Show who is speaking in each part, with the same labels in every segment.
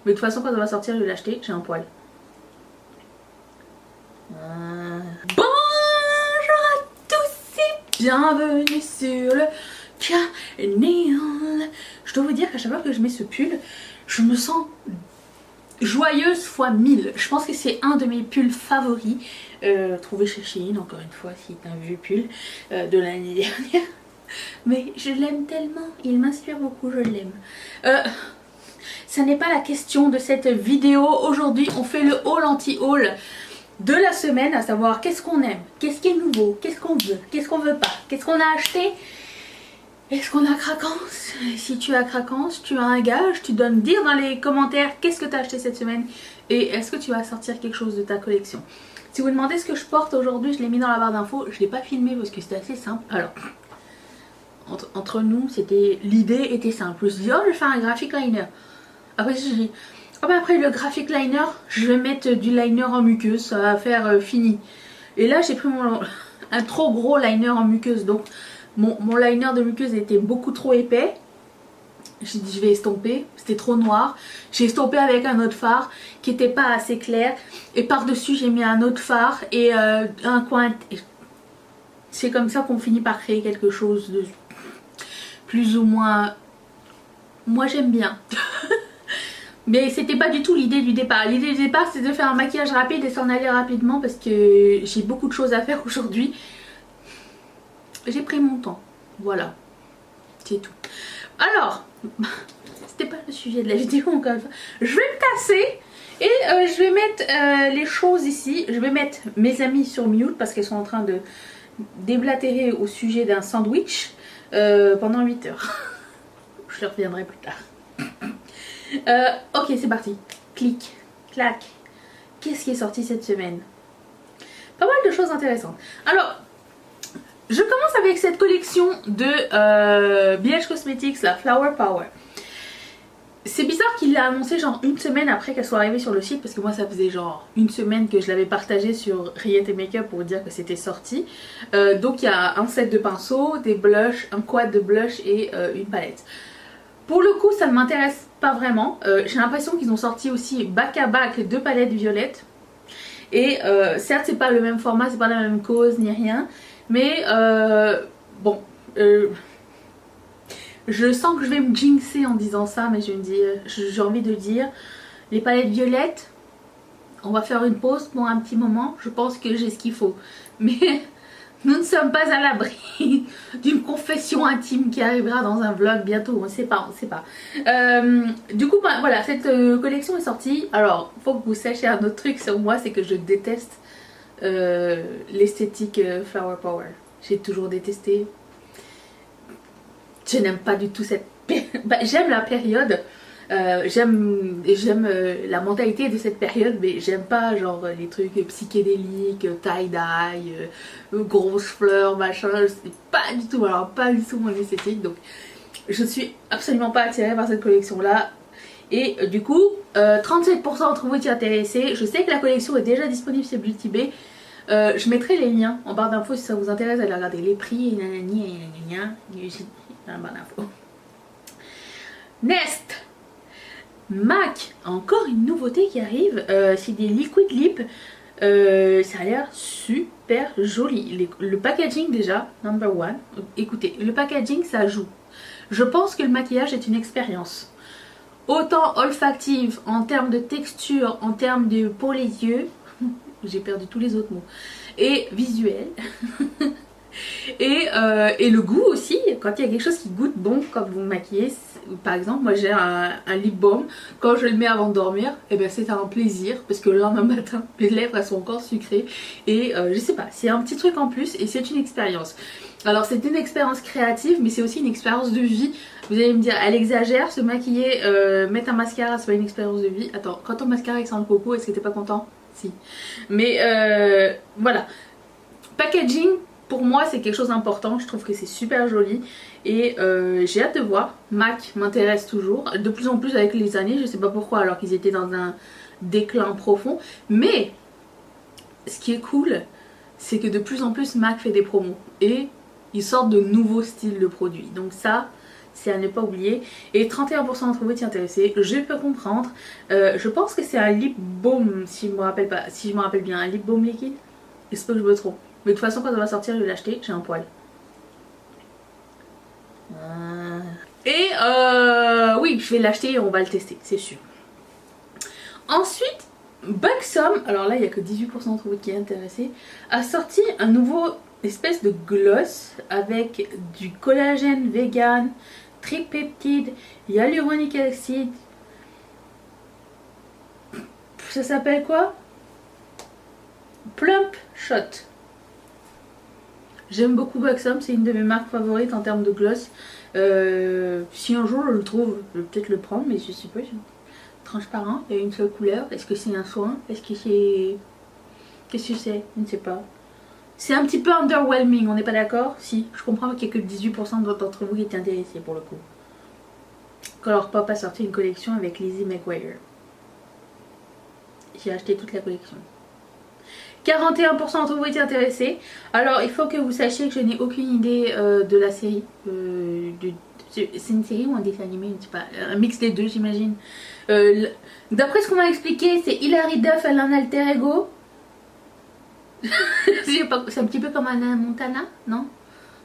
Speaker 1: Mais de toute façon quand elle va sortir je vais l'acheter, j'ai un poil. Bonjour à tous et bienvenue sur le canal. Je dois vous dire qu'à chaque fois que je mets ce pull, je me sens joyeuse fois 1000. Je pense que c'est un de mes pulls favoris, trouvé chez Shein, encore une fois, c'est un vieux pull de l'année dernière. Mais je l'aime tellement, il m'inspire beaucoup, je l'aime. Ça n'est pas la question de cette vidéo. Aujourd'hui, on fait le haul anti-haul de la semaine, à savoir qu'est-ce qu'on aime, qu'est-ce qui est nouveau, qu'est-ce qu'on veut pas, qu'est-ce qu'on a acheté. Est-ce qu'on a craquance? Si tu as craquance, tu as un gage, tu donnes dire dans les commentaires qu'est-ce que tu as acheté cette semaine et est-ce que tu vas sortir quelque chose de ta collection. Si vous vous demandez ce que je porte aujourd'hui, je l'ai mis dans la barre d'infos, je ne l'ai pas filmé parce que c'était assez simple. Alors, entre nous, l'idée était simple. Je me suis dit, oh, je vais faire un graphic liner. Après, je me suis dit, oh, ben après le graphic liner, je vais mettre du liner en muqueuse, ça va faire fini. Et là, j'ai pris un trop gros liner en muqueuse, donc mon liner de muqueuse était beaucoup trop épais. J'ai dit je vais estomper, c'était trop noir. J'ai estompé avec un autre fard qui n'était pas assez clair. Et par dessus j'ai mis un autre fard et un coin. C'est comme ça qu'on finit par créer quelque chose de plus ou moins... Moi j'aime bien. Mais c'était pas du tout l'idée du départ. L'idée du départ c'est de faire un maquillage rapide et s'en aller rapidement parce que j'ai beaucoup de choses à faire aujourd'hui. J'ai pris mon temps, voilà, c'est tout. Alors, c'était pas le sujet de la vidéo encore une fois. Je vais me tasser et je vais mettre les choses ici. Je vais mettre mes amis sur mute parce qu'elles sont en train de déblatérer au sujet d'un sandwich pendant 8 heures. Je leur reviendrai plus tard. Ok, c'est parti. Clic, clac. Qu'est-ce qui est sorti cette semaine? Pas mal de choses intéressantes. Alors... je commence avec cette collection de BH Cosmetics, la Flower Power. C'est bizarre qu'il l'a annoncé genre une semaine après qu'elle soit arrivée sur le site parce que moi ça faisait genre une semaine que je l'avais partagé sur Riette Makeup pour dire que c'était sorti. Donc il y a un set de pinceaux, des blushs, un quad de blush et une palette. Pour le coup ça ne m'intéresse pas vraiment. J'ai l'impression qu'ils ont sorti aussi back à back 2 palettes violettes. Et certes c'est pas le même format, c'est pas la même cause ni rien. Mais bon, je sens que je vais me jinxer en disant ça, mais je me dis, j'ai envie de dire, les palettes violettes, on va faire une pause pour un petit moment, je pense que j'ai ce qu'il faut. Mais nous ne sommes pas à l'abri d'une confession intime qui arrivera dans un vlog bientôt, on ne sait pas, on ne sait pas. Du coup, bah, voilà, cette collection est sortie. Alors, faut que vous sachiez un autre truc sur moi, c'est que je déteste l'esthétique Flower Power. J'ai toujours détesté. Je n'aime pas du tout cette bah, j'aime la période, j'aime la mentalité de cette période, mais j'aime pas genre les trucs psychédéliques, tie-dye, grosses fleurs, machin. C'est pas du tout, alors pas du tout mon esthétique, donc je suis absolument pas attirée par cette collection là. Et du coup 37% d'entre vous étaient intéressés. Je sais que la collection est déjà disponible sur Beauty Bay. Je mettrai les liens en barre d'infos si ça vous intéresse d'aller regarder les prix et nanani et nanana. Dans la barre d'infos. Next, MAC, encore une nouveauté qui arrive, c'est des liquid lip. Ça a l'air super joli. Le packaging déjà, number one. Écoutez, le packaging ça joue. Je pense que le maquillage est une expérience. Autant olfactive en termes de texture, en termes de pour les yeux. J'ai perdu tous les autres mots. Et visuel. et le goût aussi. Quand il y a quelque chose qui goûte bon quand vous maquillez. Par exemple, moi j'ai un lip balm. Quand je le mets avant de dormir, et ben c'est un plaisir. Parce que le lendemain matin, mes lèvres elles sont encore sucrées. Et je sais pas, c'est un petit truc en plus. Et c'est une expérience. Alors c'est une expérience créative, mais c'est aussi une expérience de vie. Vous allez me dire, elle exagère, se maquiller, mettre un mascara, c'est pas une expérience de vie. Attends, quand ton mascara il sent le coco, est-ce que t'es pas content? Si. Mais voilà. Packaging, pour moi, c'est quelque chose d'important. Je trouve que c'est super joli. Et j'ai hâte de voir. MAC m'intéresse toujours. De plus en plus avec les années. Je sais pas pourquoi, alors qu'ils étaient dans un déclin profond. Mais ce qui est cool, c'est que de plus en plus MAC fait des promos. Et ils sortent de nouveaux styles de produits. Donc ça, c'est à ne pas oublier. Et 31% d'entre vous étaient intéressés, je peux comprendre. Je pense que c'est un lip balm, si je me rappelle pas, si je me rappelle bien, un lip balm liquide. J'espère que je me trompe. Mais de toute façon, quand ça va sortir, je vais l'acheter, j'ai un poil. Et oui, je vais l'acheter et on va le tester, c'est sûr. Ensuite, Buxom, alors là il n'y a que 18% d'entre vous qui est intéressé, a sorti un nouveau espèce de gloss avec du collagène vegan, tripeptide, hyaluronic acid. Ça s'appelle quoi? Plump Shot. J'aime beaucoup Buxom, c'est une de mes marques favorites en termes de gloss. Si un jour je le trouve, je vais peut-être le prendre, mais je sais pas. Transparent, il y a une seule couleur. Est-ce que c'est un soin? Est-ce que c'est... Qu'est-ce que c'est? Je ne sais pas. C'est un petit peu underwhelming, on n'est pas d'accord? Si, je comprends qu'il n'y a que 18% d'entre vous qui étaient intéressés pour le coup. Colourpop a sorti une collection avec Lizzie McGuire. J'ai acheté toute la collection. 41% d'entre vous étaient intéressés. Alors, il faut que vous sachiez que je n'ai aucune idée de la série. C'est une série ou un dessin animé? Je ne sais pas. Un mix des deux, j'imagine. D'après ce qu'on m'a expliqué, c'est Hilary Duff, elle a un alter ego. C'est un petit peu comme Anna Montana, non?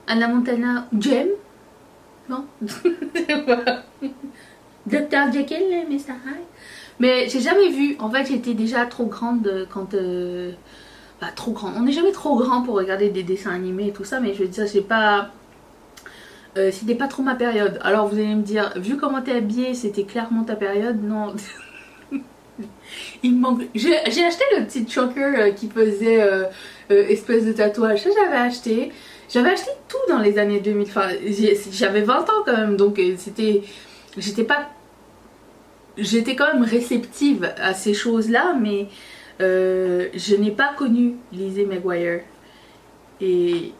Speaker 1: Anna Montana, Jem, non? Dr. Jekyll, Mr. Hyde. Mais j'ai jamais vu. En fait, j'étais déjà trop grande quand. Bah, trop grande. On n'est jamais trop grand pour regarder des dessins animés et tout ça, mais je veux dire, j'ai pas. C'était pas trop ma période. Alors vous allez me dire, vu comment t'es habillée, c'était clairement ta période. Non. Il me manque. J'ai acheté le petit choker qui faisait espèce de tatouage. Ça j'avais acheté. J'avais acheté tout dans les années 2000. Enfin, j'avais 20 ans quand même, donc c'était. J'étais quand même réceptive à ces choses-là, mais je n'ai pas connu Lizzie McGuire. Et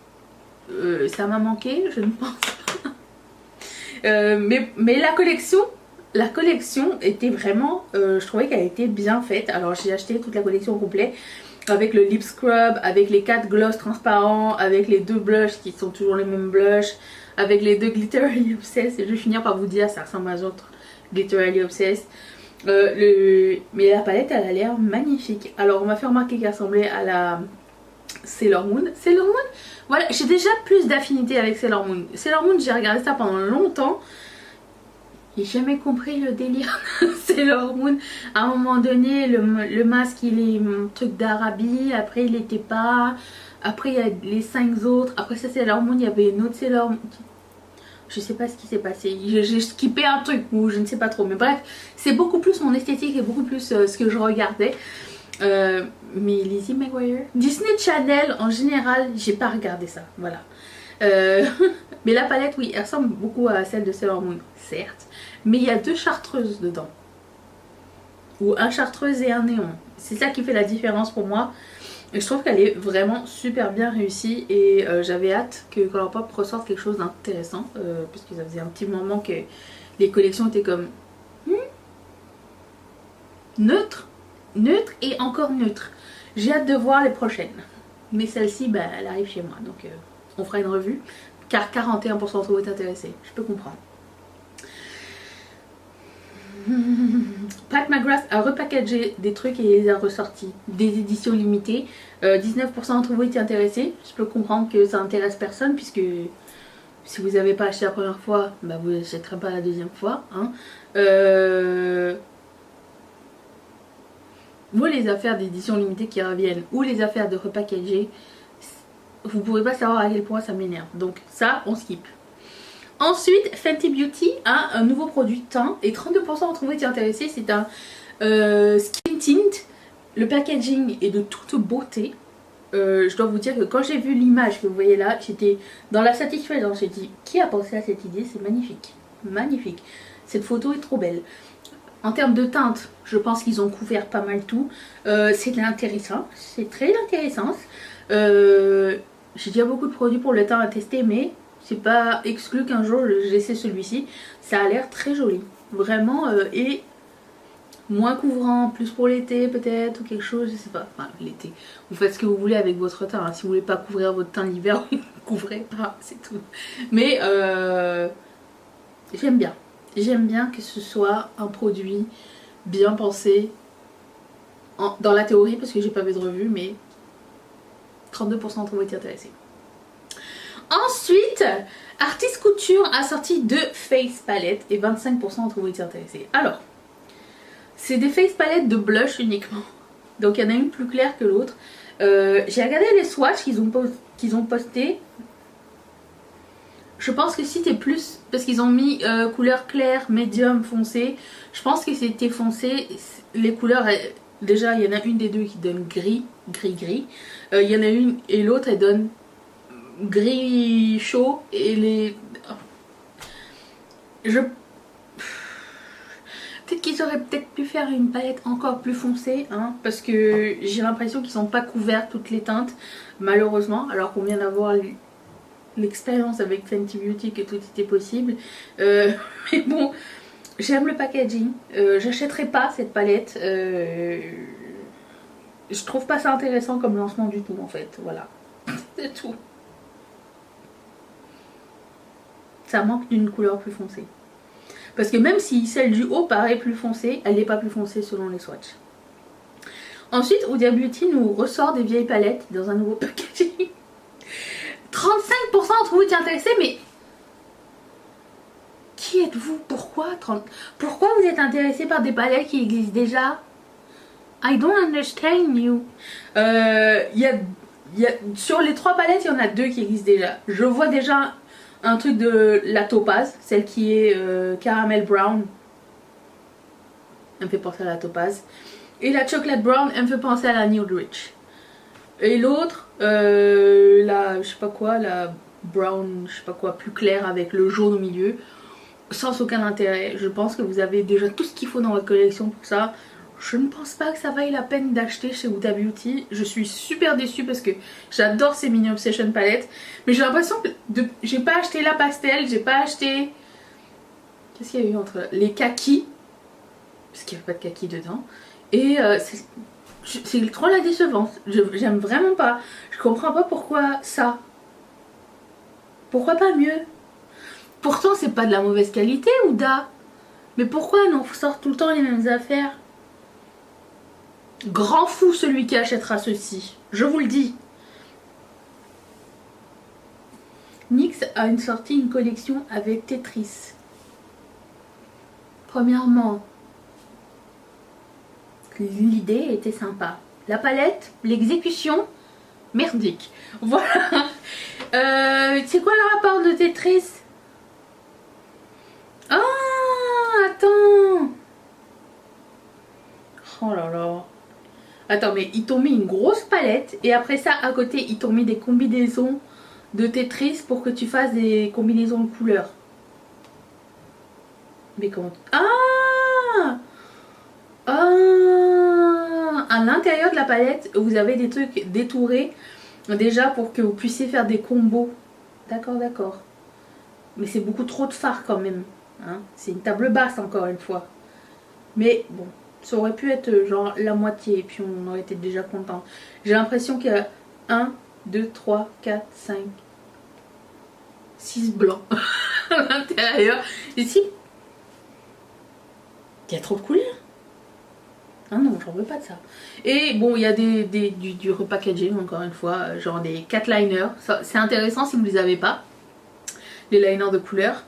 Speaker 1: ça m'a manqué, je ne pense pas. Mais la collection était vraiment, je trouvais qu'elle était bien faite. Alors j'ai acheté toute la collection complète avec le lip scrub, avec les 4 gloss transparents, avec les 2 blushs qui sont toujours les mêmes blushs, avec les 2 Glitterly Obsessed. Et je vais finir par vous dire, ça ressemble à d'autres Glitterly Obsessed. Mais la palette elle a l'air magnifique. Alors on m'a fait remarquer qu'elle ressemblait à la Sailor Moon. Sailor Moon, voilà, j'ai déjà plus d'affinité avec Sailor Moon. Sailor Moon, j'ai regardé ça pendant longtemps. J'ai jamais compris le délire de Sailor Moon. À un moment donné, le masque il est un truc d'Arabie. Après, il n'était pas. Après, il y a les 5 autres. Après ça, Sailor Moon, il y avait une autre Sailor Moon. Je sais pas ce qui s'est passé. J'ai skippé un truc ou je ne sais pas trop. Mais bref, c'est beaucoup plus mon esthétique et beaucoup plus ce que je regardais. Mais Lizzie McGuire, Disney Channel en général, j'ai pas regardé ça. Voilà. Mais la palette, oui, elle ressemble beaucoup à celle de Sailor Moon, certes. Mais il y a 2 chartreuses dedans. Ou un chartreuse et un néon. C'est ça qui fait la différence pour moi. Et je trouve qu'elle est vraiment super bien réussie. Et j'avais hâte que Colourpop ressorte quelque chose d'intéressant. Parce que ça faisait un petit moment que les collections étaient comme neutre et encore neutre. J'ai hâte de voir les prochaines. Mais celle-ci, bah, elle arrive chez moi. Donc on fera une revue. Car 41% d'entre vous êtes intéressés. Je peux comprendre. Pat McGrath a repackagé des trucs et les a ressortis. Des éditions limitées. 19% d'entre vous étaient intéressés. Je peux comprendre que ça intéresse personne. Puisque si vous n'avez pas acheté la première fois, bah, vous n'achèterez pas la deuxième fois. Hein. Moi, les affaires d'édition limitée qui reviennent ou les affaires de repackagé, vous ne pourrez pas savoir à quel point ça m'énerve. Donc ça, on skip. Ensuite, Fenty Beauty a un nouveau produit teint et 32% d'entre vous étaient intéressés. C'est un skin tint. Le packaging est de toute beauté. Je dois vous dire que quand j'ai vu l'image que vous voyez là, j'étais dans la satisfaction. J'ai dit, qui a pensé à cette idée? C'est magnifique. Magnifique. Cette photo est trop belle. En termes de teinte, je pense qu'ils ont couvert pas mal tout. C'est intéressant. C'est très intéressant. J'ai déjà beaucoup de produits pour le teint à tester, mais c'est pas exclu qu'un jour j'essaie celui-ci. Ça a l'air très joli. Vraiment, et moins couvrant, plus pour l'été peut-être, ou quelque chose, je sais pas. Enfin, l'été. Vous faites ce que vous voulez avec votre teint. Hein. Si vous voulez pas couvrir votre teint l'hiver, vous ne couvrez pas, c'est tout. Mais J'aime bien. J'aime bien que ce soit un produit bien pensé dans la théorie, parce que j'ai pas vu de revue, mais 32% d'entre vous étaient intéressés. Ensuite, Artist Couture a sorti 2 face palettes et 25% d'entre vous étaient intéressés. Alors, c'est des face palettes de blush uniquement. Donc il y en a une plus claire que l'autre. J'ai regardé les swatchs qu'ils ont postés. Je pense que si t'es plus... Parce qu'ils ont mis couleur claire, médium, foncé. Je pense que c'était foncé. Les couleurs... Déjà, il y en a une des deux qui donne gris. Il y en a une et l'autre, elle donne gris chaud. Et les... Peut-être qu'ils auraient peut-être pu faire une palette encore plus foncée, hein, parce que j'ai l'impression qu'ils sont pas couverts toutes les teintes, malheureusement, alors qu'on vient d'avoir l'expérience avec Fenty Beauty que tout était possible. Mais bon, j'aime le packaging, j'achèterai pas cette palette, je trouve pas ça intéressant comme lancement du tout en fait, voilà, c'est tout. Ça manque d'une couleur plus foncée. Parce que même si celle du haut paraît plus foncée, elle n'est pas plus foncée selon les swatchs. Ensuite, Huda Beauty nous ressort des vieilles palettes dans un nouveau packaging. 35% d'entre vous étaient intéressés, mais qui êtes-vous? Pourquoi vous êtes intéressés par des palettes qui existent déjà? I don't understand you. Sur les 3 palettes, il y en a 2 qui existent déjà. Je vois déjà un truc de la topaz, celle qui est caramel brown. Elle me fait penser à la topaz. Et la chocolate brown, elle me fait penser à la nude rich. Et l'autre, la je sais pas quoi, la brown, je sais pas quoi, plus claire avec le jaune au milieu. Sans aucun intérêt. Je pense que vous avez déjà tout ce qu'il faut dans votre collection pour ça. Je ne pense pas que ça vaille la peine d'acheter chez Huda Beauty. Je suis super déçue parce que j'adore ces mini obsession palettes. Mais j'ai l'impression que j'ai pas acheté la pastel, j'ai pas acheté... Qu'est-ce qu'il y a eu entre les kakis? Parce qu'il n'y a pas de kaki dedans. Et c'est trop la décevance. J'aime vraiment pas. Je comprends pas pourquoi ça. Pourquoi pas mieux? Pourtant c'est pas de la mauvaise qualité Huda. Mais pourquoi on sort tout le temps les mêmes affaires? Grand fou celui qui achètera ceci, je vous le dis. NYX a sorti une collection avec Tetris. Premièrement, l'idée était sympa. La palette, l'exécution, merdique. Voilà. C'est quoi le rapport de Tetris? Ah, attends. Oh là là. Attends, mais ils t'ont mis une grosse palette et après ça, à côté, ils t'ont mis des combinaisons de Tetris pour que tu fasses des combinaisons de couleurs. Mais comment... Ah, à l'intérieur de la palette, vous avez des trucs détourés déjà pour que vous puissiez faire des combos. D'accord, d'accord. Mais c'est beaucoup trop de fard quand même. Hein, c'est une table basse encore une fois. Mais bon... Ça aurait pu être genre la moitié et puis on aurait été déjà content. J'ai l'impression qu'il y a 1, 2, 3, 4, 5, 6 blancs à l'intérieur. Ici, il y a trop de couleurs. Ah non, j'en veux pas de ça. Et bon, il y a du repackaging encore une fois, genre des 4 liners. C'est intéressant si vous les avez pas. Les liners de couleurs.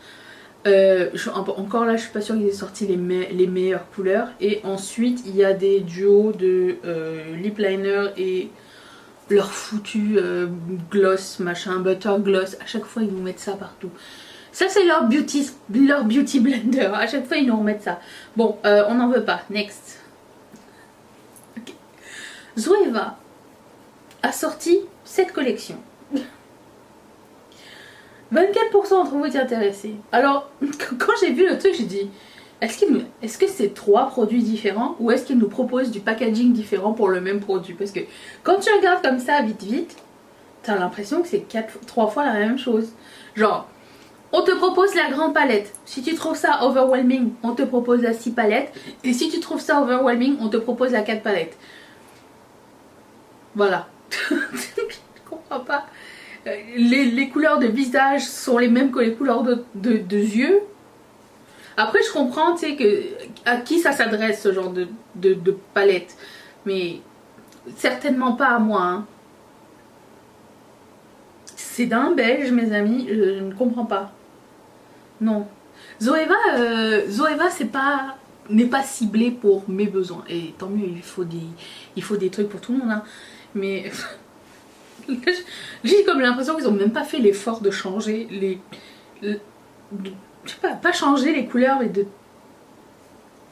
Speaker 1: Encore là je suis pas sûre qu'ils aient sorti les meilleures couleurs. Et ensuite il y a des duos de lip liner et leur foutu gloss machin, butter gloss. À chaque fois ils nous mettent ça partout. Ça c'est leur beauty blender. À chaque fois ils nous remettent ça. Bon, on n'en veut pas. Next. Okay. Zoeva a sorti cette collection. 24% d'entre vous étaient intéressés. Alors, quand j'ai vu le truc, j'ai dit est-ce que c'est 3 produits différents ou est-ce qu'ils nous proposent du packaging différent pour le même produit? Parce que quand tu regardes comme ça, vite, t'as l'impression que c'est 3 fois la même chose. Genre, on te propose la grande palette. Si tu trouves ça overwhelming, on te propose la 6 palettes. Et si tu trouves ça overwhelming, on te propose la 4 palettes. Voilà. Je comprends pas. Les couleurs de visage sont les mêmes que les couleurs de yeux. Après je comprends, tu sais, que à qui ça s'adresse ce genre de palette. Mais certainement pas à moi. Hein. C'est d'un beige, mes amis, je ne comprends pas. Non. Zoeva c'est pas n'est pas ciblé pour mes besoins. Et tant mieux, il faut des trucs pour tout le monde. Hein. Mais j'ai comme l'impression qu'ils ont même pas fait l'effort de changer je sais pas changer les couleurs, mais de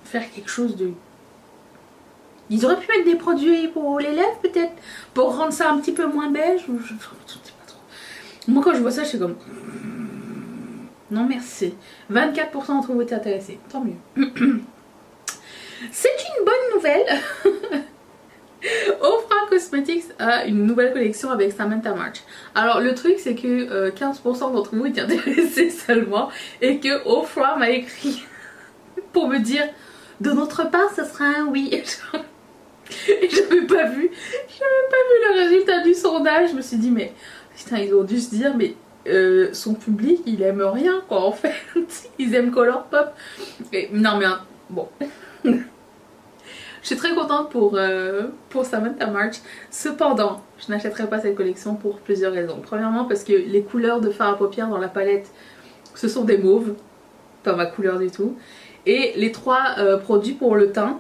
Speaker 1: faire quelque chose de... Ils auraient pu mettre des produits pour les lèvres peut-être, pour rendre ça un petit peu moins beige. Je sais pas trop. Moi quand je vois ça, je suis comme... Non merci. 24% d'entre vous étaient intéressés. Tant mieux. C'est une bonne nouvelle. Ofra Cosmetics a une nouvelle collection avec Samantha March. Alors le truc c'est que 15% d'entre vous étaient intéressés seulement et que Ofra m'a écrit pour me dire de notre part ce sera un oui. Et j'avais pas vu le résultat du sondage. Je me suis dit mais putain ils ont dû se dire mais son public il aime rien quoi en fait. Ils aiment Colourpop. Et, non mais bon. Je suis très contente pour Samantha March. Cependant, je n'achèterai pas cette collection pour plusieurs raisons. Premièrement, parce que les couleurs de fard à paupières dans la palette, ce sont des mauves. Pas ma couleur du tout. Et les trois produits pour le teint,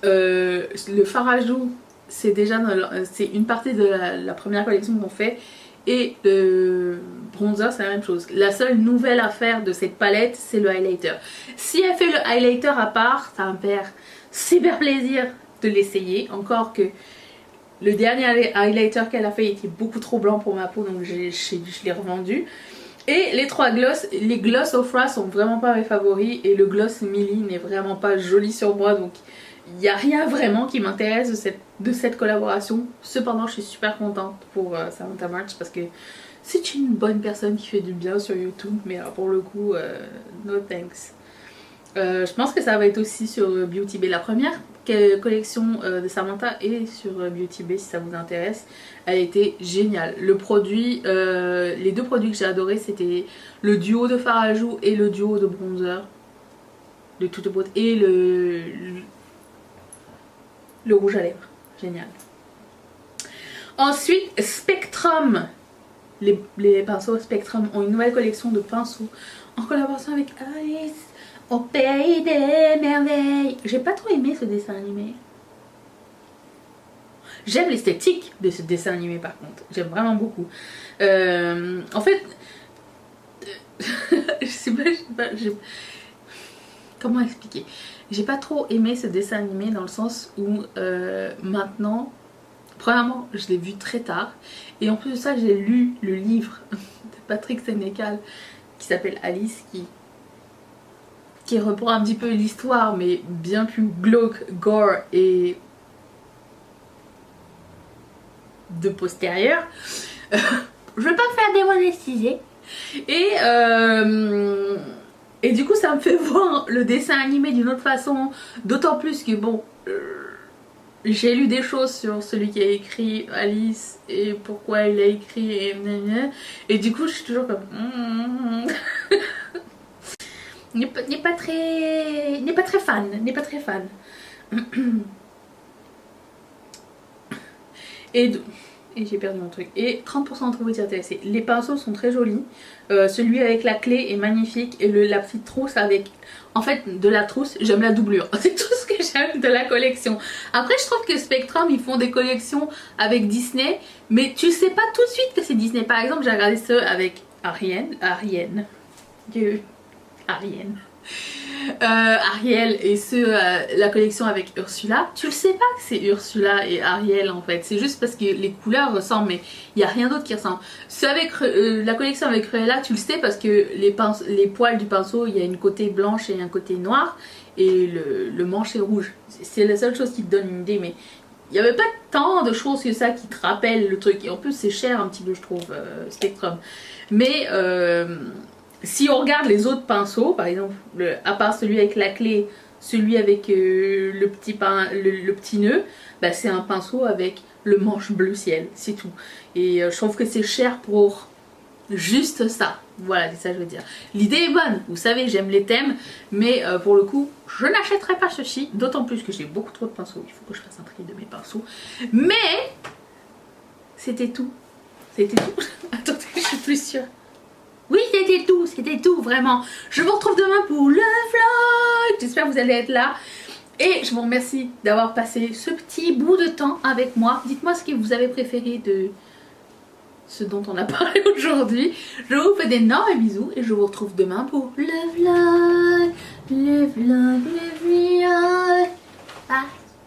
Speaker 1: le fard à joues, c'est déjà c'est une partie de la première collection qu'on fait. Et le bronzer, c'est la même chose. La seule nouvelle affaire de cette palette, c'est le highlighter. Si elle fait le highlighter à part, ça va me faire super plaisir de l'essayer. Encore que le dernier highlighter qu'elle a fait était beaucoup trop blanc pour ma peau, donc je l'ai revendu. Et les trois gloss, les gloss Ofra sont vraiment pas mes favoris. Et le gloss Millie n'est vraiment pas joli sur moi, donc il n'y a rien vraiment qui m'intéresse de cette collaboration. Cependant, je suis super contente pour Samantha March parce que c'est une bonne personne qui fait du bien sur YouTube. Mais alors pour le coup, no thanks. Je pense que ça va être aussi sur Beauty Bay. La première collection de Samantha est sur Beauty Bay si ça vous intéresse. Elle était géniale. Le produit, les deux produits que j'ai adoré, c'était le duo de fard à joues et le duo de bronzer. De toute beauté. Et le rouge à lèvres. Génial. Ensuite, Spectrum. Les pinceaux Spectrum ont une nouvelle collection de pinceaux en collaboration avec Alice au pays des merveilles. J'ai pas trop aimé ce dessin animé. J'aime l'esthétique de ce dessin animé par contre. J'aime vraiment beaucoup. En fait, je sais pas comment expliquer. J'ai pas trop aimé ce dessin animé dans le sens où maintenant, premièrement, je l'ai vu très tard. Et en plus de ça, j'ai lu le livre de Patrick Sénécal qui s'appelle Alice, qui reprend un petit peu l'histoire, mais bien plus glauque, gore et de postérieur. Je veux pas faire démonestiser. Et du coup ça me fait voir le dessin animé d'une autre façon, d'autant plus que bon, j'ai lu des choses sur celui qui a écrit Alice et pourquoi il a écrit et du coup je suis toujours comme n'est pas très fan. Et j'ai perdu mon truc. Et 30% d'entre vous étaient intéressés. Les pinceaux sont très jolis. Celui avec la clé est magnifique. Et la petite trousse avec... En fait, de la trousse, j'aime la doublure. C'est tout ce que j'aime de la collection. Après, je trouve que Spectrum, ils font des collections avec Disney. Mais tu sais pas tout de suite que c'est Disney. Par exemple, j'ai regardé ceux avec Ariel et la collection avec Ursula. Tu le sais pas que c'est Ursula et Ariel en fait. C'est juste parce que les couleurs ressemblent, mais il n'y a rien d'autre qui ressemble. Avec la collection avec Cruella, tu le sais parce que les poils du pinceau, il y a une côté blanche et un côté noir. Et le manche est rouge. C'est la seule chose qui te donne une idée, mais il n'y avait pas tant de choses que ça qui te rappellent le truc. Et en plus c'est cher un petit peu je trouve, Spectrum. Mais si on regarde les autres pinceaux, par exemple, à part celui avec la clé, celui avec le petit nœud, bah, c'est un pinceau avec le manche bleu ciel, c'est tout. Et je trouve que c'est cher pour Juste ça. Voilà, c'est ça que je veux dire. L'idée est bonne, vous savez, j'aime les thèmes, mais pour le coup, je n'achèterai pas ceci, d'autant plus que j'ai beaucoup trop de pinceaux, il faut que je fasse un tri de mes pinceaux. Mais, c'était tout. C'était tout. Attendez, je suis plus sûre. Oui, c'était tout, vraiment. Je vous retrouve demain pour le vlog. J'espère que vous allez être là. Et je vous remercie d'avoir passé ce petit bout de temps avec moi. Dites-moi ce que vous avez préféré de ce dont on a parlé aujourd'hui. Je vous fais d'énormes bisous et je vous retrouve demain pour le vlog. Le vlog. Bye.